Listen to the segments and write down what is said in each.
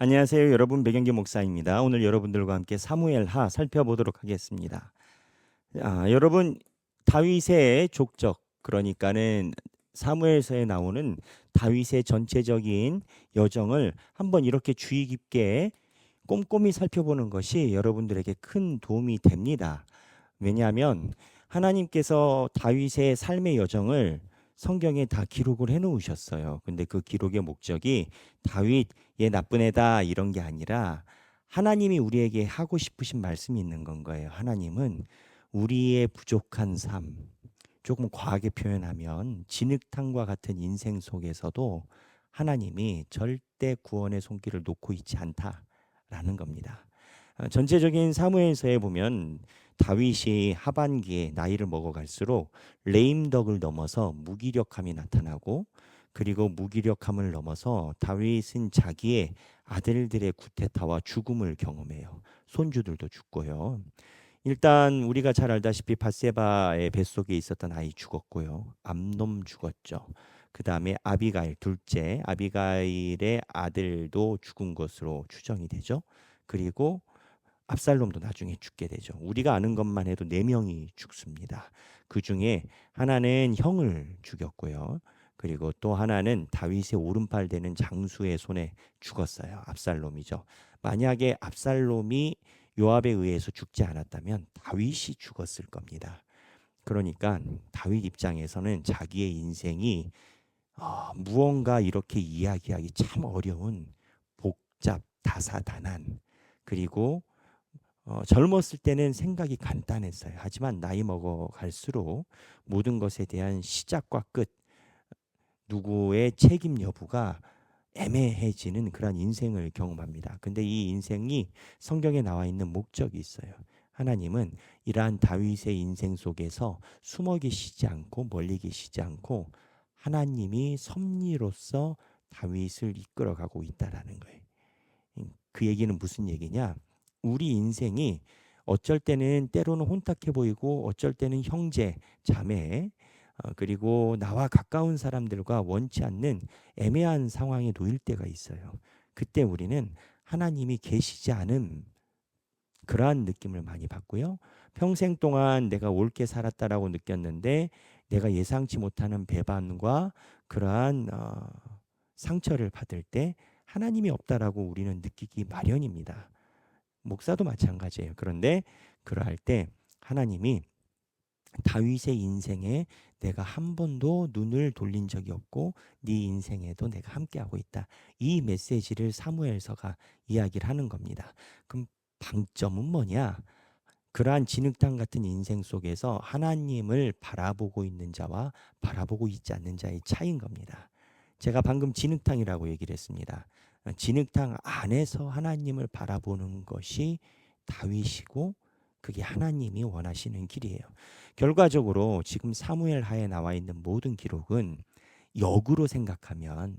안녕하세요. 여러분 백영기 목사입니다. 오늘 여러분들과 함께 사무엘하 살펴보도록 하겠습니다. 여러분 다윗의 족적 그러니까는 사무엘서에 나오는 다윗의 전체적인 여정을 한번 이렇게 주의 깊게 꼼꼼히 살펴보는 것이 여러분들에게 큰 도움이 됩니다. 왜냐하면 하나님께서 다윗의 삶의 여정을 성경에 다 기록을 해 놓으셨어요. 근데 그 기록의 목적이 다윗 얘 나쁜 애다 이런 게 아니라 하나님이 우리에게 하고 싶으신 말씀이 있는 건 거예요. 하나님은 우리의 부족한 삶, 조금 과하게 표현하면 진흙탕과 같은 인생 속에서도 하나님이 절대 구원의 손길을 놓고 있지 않다라는 겁니다. 전체적인 사무엘서에 보면 다윗이 하반기에 나이를 먹어갈수록 레임덕을 넘어서 무기력함이 나타나고, 그리고 무기력함을 넘어서 다윗은 자기의 아들들의 구테타와 죽음을 경험해요. 손주들도 죽고요. 일단 우리가 잘 알다시피 밧세바의 뱃속에 있었던 아이 죽었고요. 암놈 죽었죠. 그 다음에 아비가일 둘째 아비가일의 아들도 죽은 것으로 추정이 되죠. 그리고 압살롬도 나중에 죽게 되죠. 우리가 아는 것만 해도 4명이 죽습니다. 그 중에 하나는 형을 죽였고요. 그리고 또 하나는 다윗의 오른팔 되는 장수의 손에 죽었어요. 압살롬이죠. 만약에 압살롬이 요압에 의해서 죽지 않았다면 다윗이 죽었을 겁니다. 그러니까 다윗 입장에서는 자기의 인생이 무언가 이렇게 이야기하기 참 어려운 복잡 다사다난, 그리고 젊었을 때는 생각이 간단했어요. 하지만 나이 먹어 갈수록 모든 것에 대한 시작과 끝, 누구의 책임 여부가 애매해지는 그런 인생을 경험합니다. 근데 이 인생이 성경에 나와 있는 목적이 있어요. 하나님은 이러한 다윗의 인생 속에서 숨어 계시지 않고 멀리 계시지 않고 하나님이 섭리로서 다윗을 이끌어가고 있다라는 거예요. 그 얘기는 무슨 얘기냐? 우리 인생이 어쩔 때는 때로는 혼탁해 보이고, 어쩔 때는 형제, 자매, 그리고 나와 가까운 사람들과 원치 않는 애매한 상황에 놓일 때가 있어요. 그때 우리는 하나님이 계시지 않은 그러한 느낌을 많이 받고요. 평생 동안 내가 옳게 살았다라고 느꼈는데 내가 예상치 못하는 배반과 그러한 상처를 받을 때 하나님이 없다라고 우리는 느끼기 마련입니다. 목사도 마찬가지예요. 그런데 그러할 때 하나님이 다윗의 인생에 내가 한 번도 눈을 돌린 적이 없고 네 인생에도 내가 함께하고 있다. 이 메시지를 사무엘서가 이야기를 하는 겁니다. 그럼 방점은 뭐냐? 그러한 진흙탕 같은 인생 속에서 하나님을 바라보고 있는 자와 바라보고 있지 않는 자의 차이인 겁니다. 제가 방금 진흙탕이라고 얘기를 했습니다. 진흙탕 안에서 하나님을 바라보는 것이 다윗이고, 그게 하나님이 원하시는 길이에요. 결과적으로 지금 사무엘하에 나와 있는 모든 기록은 역으로 생각하면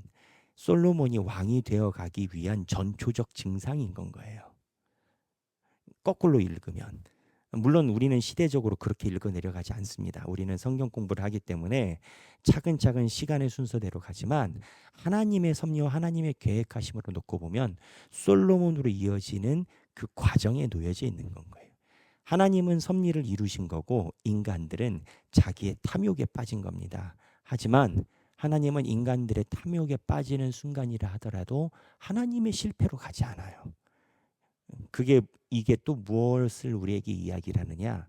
솔로몬이 왕이 되어 가기 위한 전초적 증상인 건 거예요. 거꾸로 읽으면. 물론 우리는 시대적으로 그렇게 읽어 내려가지 않습니다. 우리는 성경 공부를 하기 때문에 차근차근 시간의 순서대로 가지만 하나님의 섭리와 하나님의 계획하심으로 놓고 보면 솔로몬으로 이어지는 그 과정에 놓여져 있는 건 거예요. 하나님은 섭리를 이루신 거고 인간들은 자기의 탐욕에 빠진 겁니다. 하지만 하나님은 인간들의 탐욕에 빠지는 순간이라 하더라도 하나님의 실패로 가지 않아요. 이게 또 무엇을 우리에게 이야기를 하느냐?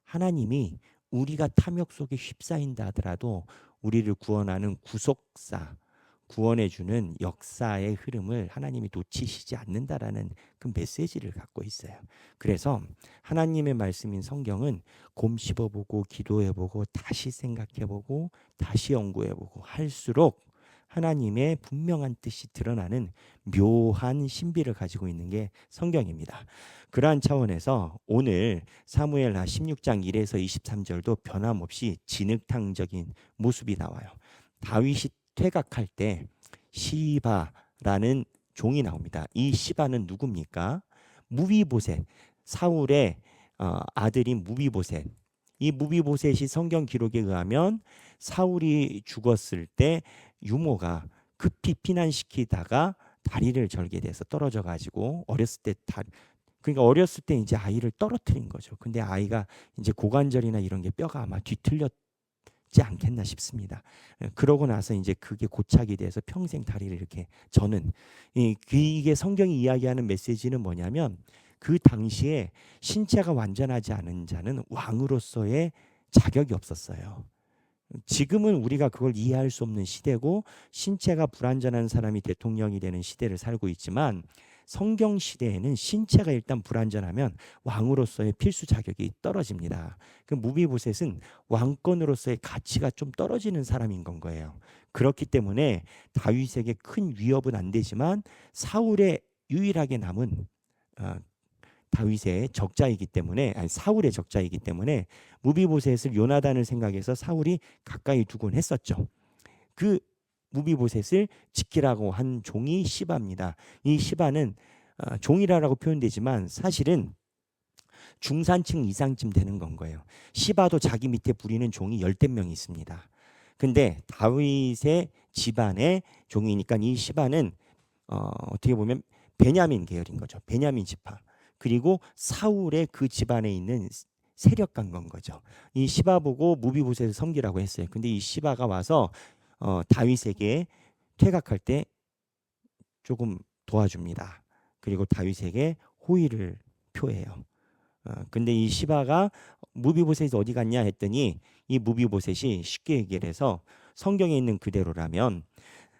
하나님이 우리가 탐욕 속에 휩싸인다 하더라도 우리를 구원하는 구속사, 구원해주는 역사의 흐름을 하나님이 놓치시지 않는다라는 그 메시지를 갖고 있어요. 그래서 하나님의 말씀인 성경은 곰 씹어보고 기도해보고 다시 생각해보고 다시 연구해보고 할수록 하나님의 분명한 뜻이 드러나는 묘한 신비를 가지고 있는 게 성경입니다. 그러한 차원에서 오늘 사무엘하 16장 1에서 23절도 변함없이 진흙탕적인 모습이 나와요. 다윗이 퇴각할 때 시바라는 종이 나옵니다. 이 시바는 누굽니까? 무비보셋, 사울의 아들인 무비보셋. 이 무비보셋이 성경 기록에 의하면 사울이 죽었을 때 유모가 급히 피난시키다가 다리를 절게 돼서 떨어져 가지고 그러니까 어렸을 때 이제 아이를 떨어뜨린 거죠. 근데 아이가 이제 고관절이나 이런 게 뼈가 아마 뒤틀렸지 않겠나 싶습니다. 그러고 나서 이제 그게 고착이 돼서 평생 다리를 이렇게 저는 이게 성경이 이야기하는 메시지는 뭐냐면 그 당시에 신체가 완전하지 않은 자는 왕으로서의 자격이 없었어요. 지금은 우리가 그걸 이해할 수 없는 시대고 신체가 불완전한 사람이 대통령이 되는 시대를 살고 있지만 성경 시대에는 신체가 일단 불완전하면 왕으로서의 필수 자격이 떨어집니다. 그 무비보셋은 왕권으로서의 가치가 좀 떨어지는 사람인 건 거예요. 그렇기 때문에 다윗에게 큰 위협은 안 되지만 사울의 유일하게 남은 다윗의 적자이기 때문에 사울의 적자이기 때문에 무비보셋을 요나단을 생각해서 사울이 가까이 두곤 했었죠. 그 무비보셋을 지키라고 한 종이 시바입니다. 이 시바는 종이라고 표현되지만 사실은 중산층 이상쯤 되는 건 거예요. 시바도 자기 밑에 부리는 종이 10명 있습니다. 근데 다윗의 집안의 종이니까 이 시바는 어떻게 보면 베냐민 계열인 거죠. 베냐민 지파. 그리고 사울의 그 집안에 있는 세력간 건 거죠. 이 시바 보고 무비보셋을 섬기라고 했어요. 근데 이 시바가 와서 다윗에게 퇴각할 때 조금 도와줍니다. 그리고 다윗에게 호의를 표해요. 근데 이 시바가 무비보셋이 어디 갔냐 했더니 이 무비보셋이 쉽게 얘기를 해서 성경에 있는 그대로라면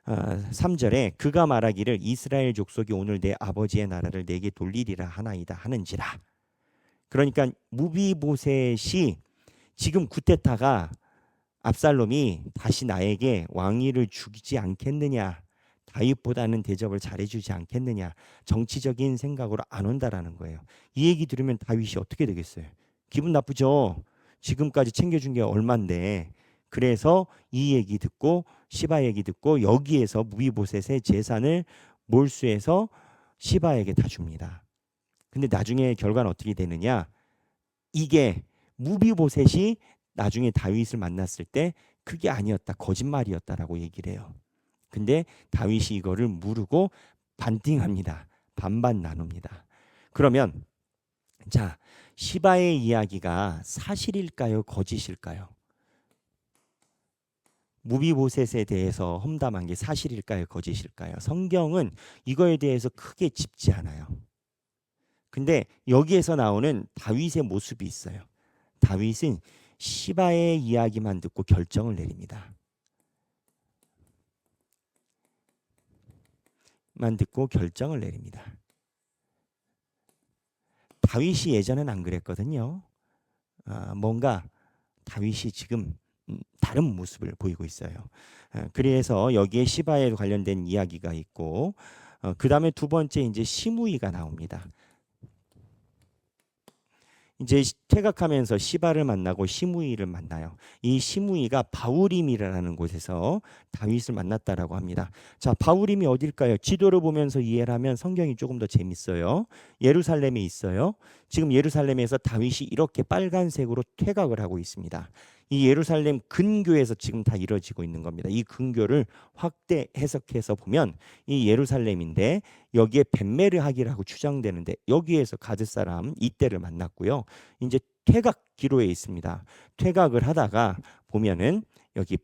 3절에 그가 말하기를 이스라엘 족속이 오늘 내 아버지의 나라를 내게 돌리리라 하나이다 하는지라. 그러니까 무비보셋이 지금 쿠데타가 압살롬이 다시 나에게 왕위를 주지 않겠느냐, 다윗보다는 대접을 잘해주지 않겠느냐, 정치적인 생각으로 안 온다라는 거예요. 이 얘기 들으면 다윗이 어떻게 되겠어요? 기분 나쁘죠. 지금까지 챙겨준 게 얼만데. 그래서 이 얘기 듣고 시바 얘기 듣고 여기에서 무비보셋의 재산을 몰수해서 시바에게 다 줍니다. 근데 나중에 결과는 어떻게 되느냐? 이게 무비보셋이 나중에 다윗을 만났을 때 그게 아니었다, 거짓말이었다라고 얘기를 해요. 근데 다윗이 이거를 모르고 반띵합니다. 반반 나눕니다. 그러면 자, 시바의 이야기가 사실일까요, 거짓일까요? 무비보셋에 대해서 험담한 게 사실일까요, 거짓일까요? 성경은 이거에 대해서 크게 짚지 않아요. 근데 여기에서 나오는 다윗의 모습이 있어요. 다윗은 시바의 이야기만 듣고 결정을 내립니다. 다윗이 예전엔 안 그랬거든요. 뭔가 다윗이 지금 다른 모습을 보이고 있어요. 그래서 여기에 시바에 관련된 이야기가 있고, 그 다음에 두 번째 이제 시므이가 나옵니다. 이제 퇴각하면서 시바를 만나고 시므이를 만나요. 이 시므이가 바후림이라는 곳에서 다윗을 만났다라고 합니다. 자, 바후림이 어딜까요? 지도를 보면서 이해를 하면 성경이 조금 더 재밌어요. 예루살렘에 있어요. 지금 예루살렘에서 다윗이 이렇게 빨간색으로 퇴각을 하고 있습니다. 이 예루살렘 근교에서 지금 다 이루어지고 있는 겁니다. 이 근교를 확대 해석해서 보면 이 예루살렘인데 여기에 벳메르학이라고 추정되는데 여기에서 가드 사람 이때를 만났고요. 이제 퇴각 기로에 있습니다. 퇴각을 하다가 보면은 여기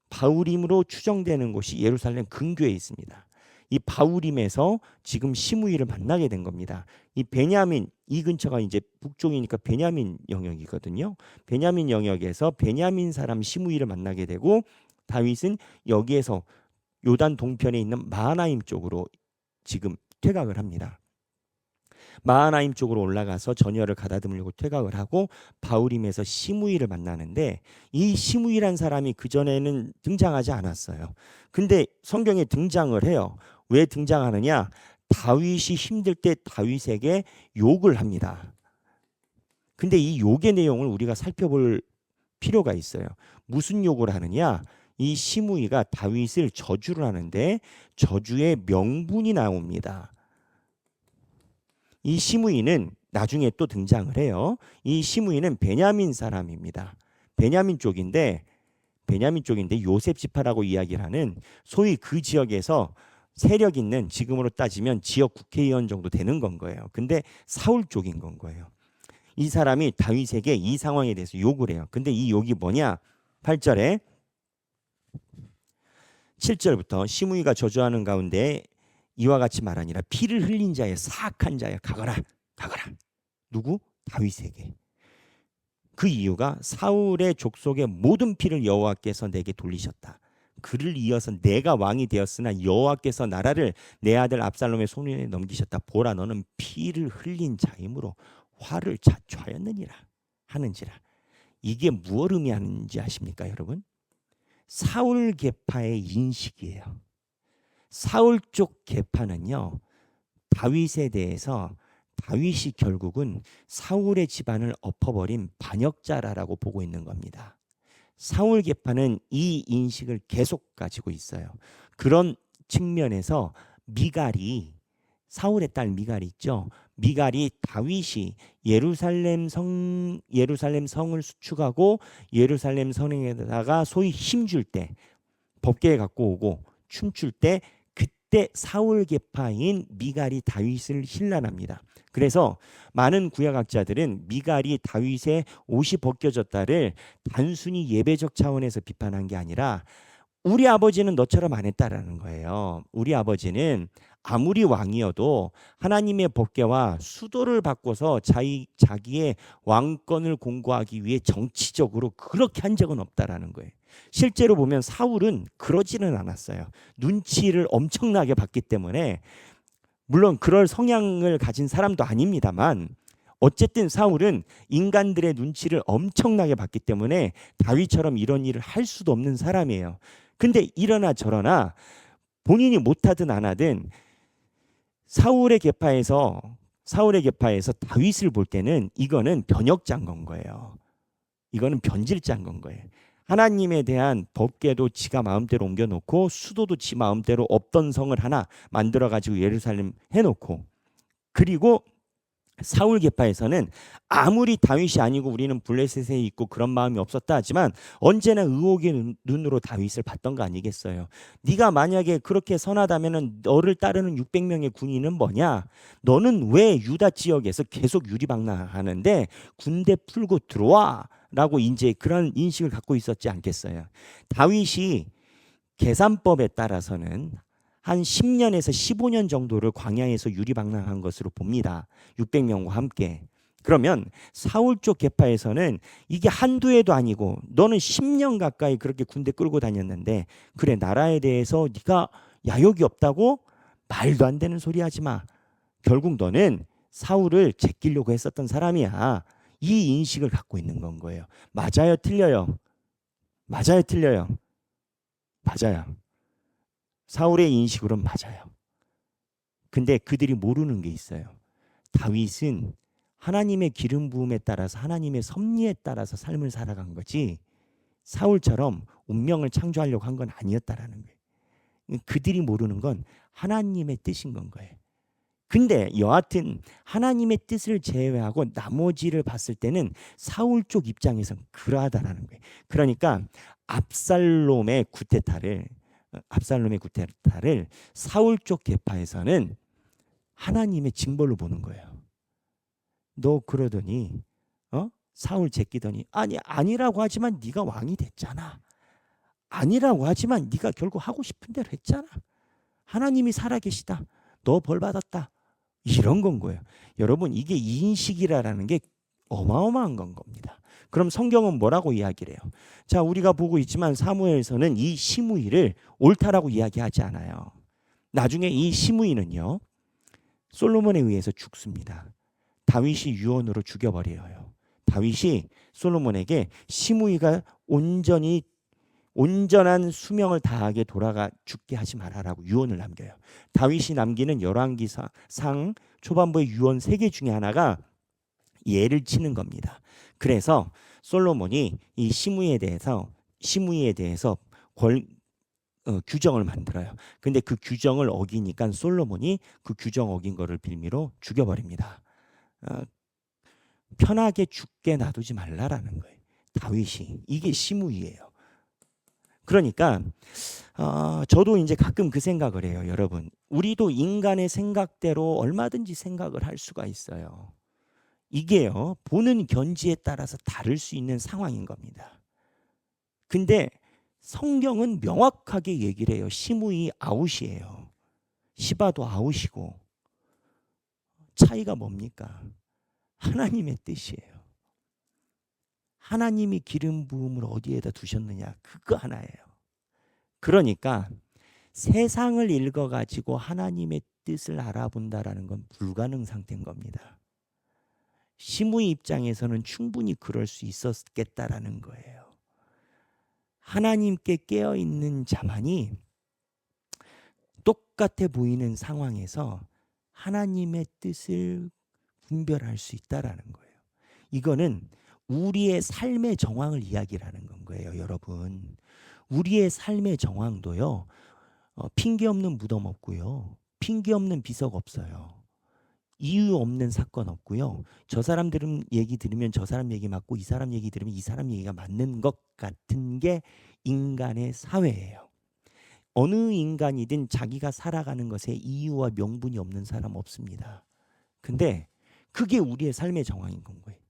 바후림으로 추정되는 곳이 예루살렘 근교에 있습니다. 이 바후림에서 지금 시므이를 만나게 된 겁니다. 이 베냐민, 이 근처가 이제 북쪽이니까 베냐민 영역이거든요. 베냐민 영역에서 베냐민 사람 시므이를 만나게 되고 다윗은 여기에서 요단 동편에 있는 마하나임 쪽으로 지금 퇴각을 합니다. 마하나임 쪽으로 올라가서 전열을 가다듬으려고 퇴각을 하고 바후림에서 시므이를 만나는데 이 시므이란 사람이 그전에는 등장하지 않았어요. 근데 성경에 등장을 해요. 왜 등장하느냐? 다윗이 힘들 때 다윗에게 욕을 합니다. 근데 이 욕의 내용을 우리가 살펴볼 필요가 있어요. 무슨 욕을 하느냐? 이 시므이가 다윗을 저주를 하는데 저주의 명분이 나옵니다. 이 시므이는 나중에 또 등장을 해요. 이 시므이는 베냐민 사람입니다. 베냐민 쪽인데 요셉 지파라고 이야기를 하는 소위 그 지역에서 세력 있는, 지금으로 따지면 지역 국회의원 정도 되는 건 거예요. 근데 사울 쪽인 건 거예요. 이 사람이 다윗에게 이 상황에 대해서 욕을 해요. 근데 이 욕이 뭐냐? 8절에 7절부터 시므이가 저주하는 가운데 이와 같이 말하니라. 피를 흘린 자여, 사악한 자여, 가거라, 가거라. 누구? 다윗에게. 그 이유가 사울의 족속의 모든 피를 여호와께서 내게 돌리셨다. 그를 이어서 내가 왕이 되었으나 여호와께서 나라를 내 아들 압살롬의 손에 넘기셨다. 보라, 너는 피를 흘린 자이므로 화를 자초하였느니라 하는지라. 이게 무엇을 의미하는지 아십니까, 여러분? 사울 계파의 인식이에요. 사울 쪽 계파는요, 다윗에 대해서 다윗이 결국은 사울의 집안을 엎어버린 반역자라고 보고 있는 겁니다. 사울 계파는 이 인식을 계속 가지고 있어요. 그런 측면에서 미갈이, 사울의 딸 미갈이 있죠. 미갈이 다윗이 예루살렘 성을 수축하고 예루살렘 성에다가 소위 힘줄 때, 법궤에 갖고 오고 춤출 때, 그때 사울 계파인 미갈이 다윗을 힐난합니다. 그래서 많은 구약학자들은 미갈이 다윗의 옷이 벗겨졌다를 단순히 예배적 차원에서 비판한 게 아니라 우리 아버지는 너처럼 안 했다라는 거예요. 우리 아버지는 아무리 왕이어도 하나님의 법궤와 수도를 바꿔서 자기의 왕권을 공고하기 위해 정치적으로 그렇게 한 적은 없다라는 거예요. 실제로 보면 사울은 그러지는 않았어요. 눈치를 엄청나게 봤기 때문에, 물론 그럴 성향을 가진 사람도 아닙니다만, 어쨌든 사울은 인간들의 눈치를 엄청나게 봤기 때문에 다윗처럼 이런 일을 할 수도 없는 사람이에요. 근데 이러나 저러나 본인이 못하든 안 하든 사울의 계파에서 다윗을 볼 때는 이거는 변역자인 건 거예요. 이거는 변질자인 건 거예요. 하나님에 대한 법궤도 지가 마음대로 옮겨놓고 수도도 지 마음대로 없던 성을 하나 만들어가지고 예루살렘 해놓고, 그리고 사울 계파에서는 아무리 다윗이 아니고 우리는 블레셋에 있고 그런 마음이 없었다 하지만 언제나 의혹의 눈으로 다윗을 봤던 거 아니겠어요. 네가 만약에 그렇게 선하다면 너를 따르는 600명의 군인은 뭐냐? 너는 왜 유다 지역에서 계속 유리방랑하는데 군대 풀고 들어와? 라고 이제 그런 인식을 갖고 있었지 않겠어요. 다윗이 계산법에 따라서는 한 10년에서 15년 정도를 광야에서 유리방랑한 것으로 봅니다. 600명과 함께. 그러면 사울 쪽 계파에서는 이게 한두 해도 아니고 너는 10년 가까이 그렇게 군대 끌고 다녔는데, 그래, 나라에 대해서 네가 야욕이 없다고? 말도 안 되는 소리 하지 마. 결국 너는 사울을 제끼려고 했었던 사람이야. 이 인식을 갖고 있는 건 거예요. 맞아요, 틀려요? 맞아요, 틀려요? 맞아요. 사울의 인식으로는 맞아요. 근데 그들이 모르는 게 있어요. 다윗은 하나님의 기름 부음에 따라서, 하나님의 섭리에 따라서 삶을 살아간 거지 사울처럼 운명을 창조하려고 한 건 아니었다라는 거예요. 그들이 모르는 건 하나님의 뜻인 건 거예요. 근데 여하튼 하나님의 뜻을 제외하고 나머지를 봤을 때는 사울 쪽 입장에서는 그러하다라는 거예요. 그러니까 압살롬의 구테타를 사울 쪽 계파에서는 하나님의 징벌로 보는 거예요. 너 그러더니 사울 제끼더니 아니라고 하지만 네가 왕이 됐잖아. 아니라고 하지만 네가 결국 하고 싶은 대로 했잖아. 하나님이 살아계시다. 너 벌 받았다. 이런 건 거예요. 여러분, 이게 인식이라는 게 어마어마한 건 겁니다. 그럼 성경은 뭐라고 이야기를 해요? 자, 우리가 보고 있지만 사무엘서는 이 시므이를 옳다라고 이야기하지 않아요. 나중에 이 시므이는요, 솔로몬에 의해서 죽습니다. 다윗이 유언으로 죽여버려요. 다윗이 솔로몬에게 시므이가 온전한 수명을 다하게 돌아가 죽게 하지 말아라고 유언을 남겨요. 다윗이 남기는 열왕기상 초반부의 유언 3개 중에 하나가 예를 치는 겁니다. 그래서 솔로몬이 이 시므이에 대해서 규정을 만들어요. 근데 그 규정을 어기니까 솔로몬이 그 규정 어긴 거를 빌미로 죽여버립니다. 편하게 죽게 놔두지 말라라는 거예요. 다윗이. 이게 시므이예요. 그러니까 저도 이제 가끔 그 생각을 해요, 여러분. 우리도 인간의 생각대로 얼마든지 생각을 할 수가 있어요. 이게요, 보는 견지에 따라서 다를 수 있는 상황인 겁니다. 근데 성경은 명확하게 얘기를 해요. 시므이 아웃이에요. 시바도 아웃이고. 차이가 뭡니까? 하나님의 뜻이에요. 하나님이 기름 부음을 어디에다 두셨느냐, 그거 하나예요. 그러니까 세상을 읽어가지고 하나님의 뜻을 알아본다라는 건 불가능 상태인 겁니다. 시므이 입장에서는 충분히 그럴 수 있었겠다라는 거예요. 하나님께 깨어있는 자만이 똑같아 보이는 상황에서 하나님의 뜻을 분별할 수 있다라는 거예요. 이거는 우리의 삶의 정황을 이야기하는 건 거예요, 여러분. 우리의 삶의 정황도요, 핑계 없는 무덤 없고요, 핑계 없는 비석 없어요. 이유 없는 사건 없고요. 저 사람들은 얘기 들으면 저 사람 얘기 맞고 이 사람 얘기 들으면 이 사람 얘기가 맞는 것 같은 게 인간의 사회예요. 어느 인간이든 자기가 살아가는 것에 이유와 명분이 없는 사람 없습니다. 근데 그게 우리의 삶의 정황인 건 거예요.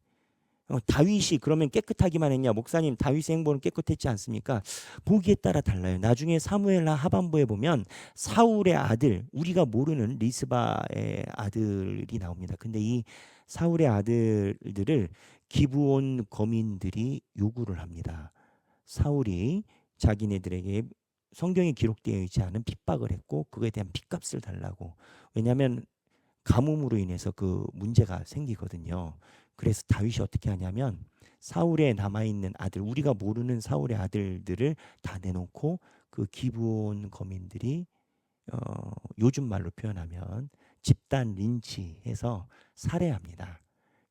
다윗이 그러면 깨끗하기만 했냐? 목사님, 다윗의 행보는 깨끗했지 않습니까? 보기에 따라 달라요. 나중에 사무엘하 하반부에 보면 사울의 아들, 우리가 모르는 리스바의 아들이 나옵니다. 근데 이 사울의 아들들을 기브온 거민들이 요구를 합니다. 사울이 자기네들에게 성경에 기록되어 있지 않은 핍박을 했고 그거에 대한 핏값을 달라고. 왜냐하면 가뭄으로 인해서 그 문제가 생기거든요. 그래서 다윗이 어떻게 하냐면 사울에 남아있는 아들, 우리가 모르는 사울의 아들들을 다 내놓고 그 기브온 거민들이 요즘 말로 표현하면 집단 린치해서 살해합니다.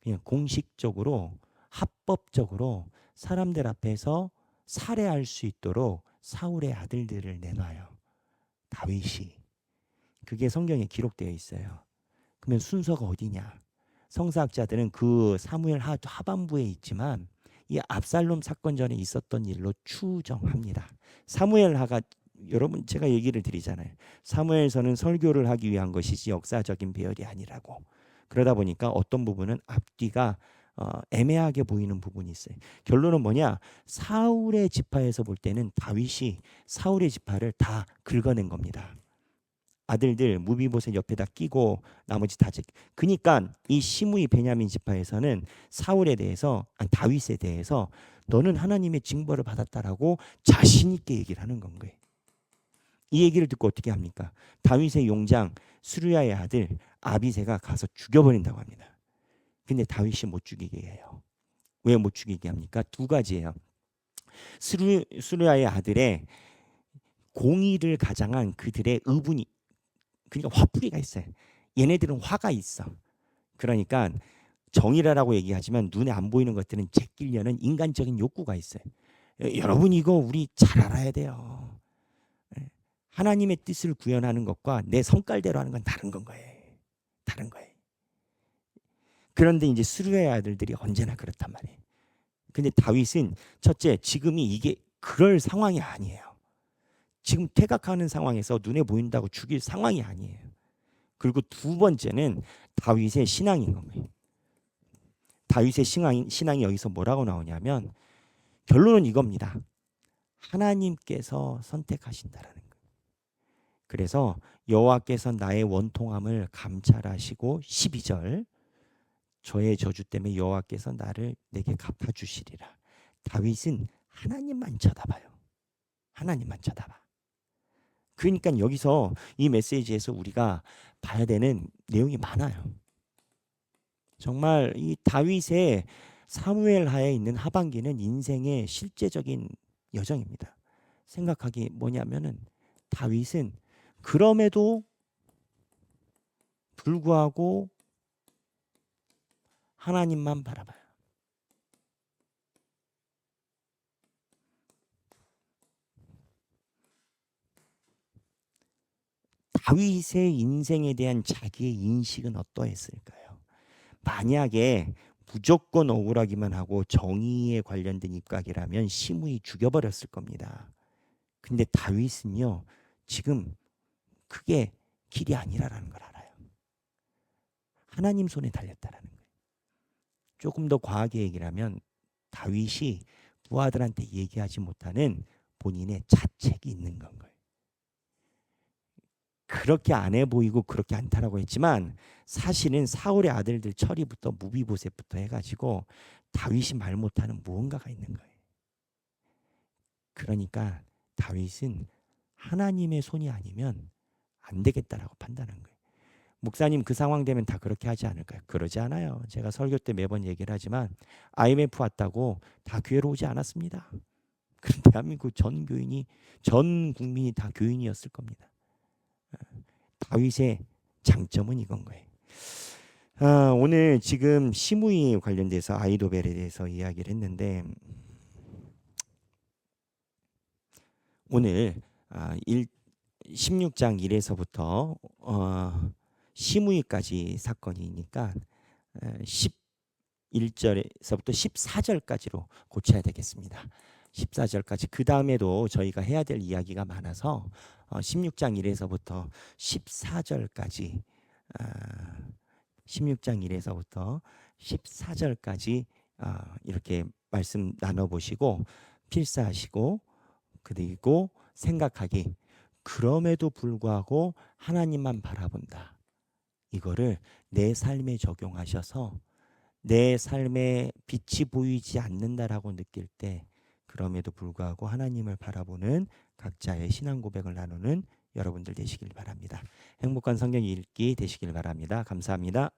그냥 공식적으로 합법적으로 사람들 앞에서 살해할 수 있도록 사울의 아들들을 내놔요. 다윗이. 그게 성경에 기록되어 있어요. 그러면 순서가 어디냐? 성사학자들은 그 사무엘 하반부에 있지만 이 압살롬 사건 전에 있었던 일로 추정합니다. 사무엘하가 여러분 제가 얘기를 드리잖아요. 사무엘서는 설교를 하기 위한 것이지 역사적인 배열이 아니라고. 그러다 보니까 어떤 부분은 앞뒤가 애매하게 보이는 부분이 있어요. 결론은 뭐냐? 사울의 지파에서 볼 때는 다윗이 사울의 지파를 다 긁어낸 겁니다. 아들들 무비보셋 옆에다 끼고 나머지 다 그러니까 이 시므이 베냐민 지파에서는 사울에 대해서 다윗에 대해서 너는 하나님의 징벌을 받았다라고 자신 있게 얘기를 하는 건 거예요. 이 얘기를 듣고 어떻게 합니까? 다윗의 용장 수르야의 아들 아비새가 가서 죽여버린다고 합니다. 근데 다윗이 못 죽이게 해요. 왜 못 죽이게 합니까? 두 가지예요. 수르야의 아들의 공의를 가장한 그들의 의분이, 그러니까 화풀이가 있어요. 얘네들은 화가 있어. 그러니까 정의라고 얘기하지만 눈에 안 보이는 것들은 제끼려는 인간적인 욕구가 있어요. 여러분 이거 우리 잘 알아야 돼요. 하나님의 뜻을 구현하는 것과 내 성깔대로 하는 건 다른 건 거예요. 다른 거예요. 그런데 이제 수르의 아들들이 언제나 그렇단 말이에요. 근데 다윗은 첫째, 지금이 이게 그럴 상황이 아니에요. 지금 퇴각하는 상황에서 눈에 보인다고 죽일 상황이 아니에요. 그리고 두 번째는 다윗의 신앙인 거예요. 다윗의 신앙이 여기서 뭐라고 나오냐면 결론은 이겁니다. 하나님께서 선택하신다라는 거예요. 그래서 여호와께서 나의 원통함을 감찰하시고 12절 저의 저주 때문에 여호와께서 내게 갚아주시리라. 다윗은 하나님만 쳐다봐요. 하나님만 쳐다봐. 그러니까 여기서 이 메시지에서 우리가 봐야 되는 내용이 많아요. 정말 이 다윗의 사무엘하에 있는 하반기는 인생의 실제적인 여정입니다. 생각하기 뭐냐면은 다윗은 그럼에도 불구하고 하나님만 바라봐요. 다윗의 인생에 대한 자기의 인식은 어떠했을까요? 만약에 무조건 억울하기만 하고 정의에 관련된 입각이라면 시므이 죽여버렸을 겁니다. 근데 다윗은요, 지금 그게 길이 아니라라는 걸 알아요. 하나님 손에 달렸다라는 거예요. 조금 더 과하게 얘기를 하면 다윗이 부하들한테 얘기하지 못하는 본인의 자책이 있는 건 거예요. 그렇게 안 해 보이고 그렇게 않다라고 했지만 사실은 사울의 아들들 처리부터 무비보셋부터 해가지고 다윗이 말 못하는 무언가가 있는 거예요. 그러니까 다윗은 하나님의 손이 아니면 안 되겠다라고 판단한 거예요. 목사님 그 상황 되면 다 그렇게 하지 않을까요? 그러지 않아요. 제가 설교 때 매번 얘기를 하지만 IMF 왔다고 다 교회로 오지 않았습니다. 그럼 대한민국 전 국민이 다 교인이었을 겁니다. 다윗의 장점은 이건 거예요. 오늘 지금 시므이 관련돼서 아이도벨에 대해서 이야기를 했는데 오늘 16장 1에서부터 시므이까지 사건이니까 11절에서부터 14절까지로 고쳐야 되겠습니다. 14절까지 그 다음에도 저희가 해야 될 이야기가 많아서 16장 1에서부터 14절까지 16장 1에서부터 14절까지 이렇게 말씀 나눠보시고 필사하시고 그리고 생각하기 그럼에도 불구하고 하나님만 바라본다. 이거를 내 삶에 적용하셔서 내 삶에 빛이 보이지 않는다라고 느낄 때 그럼에도 불구하고 하나님을 바라보는 각자의 신앙 고백을 나누는 여러분들 되시길 바랍니다. 행복한 성경 읽기 되시길 바랍니다. 감사합니다.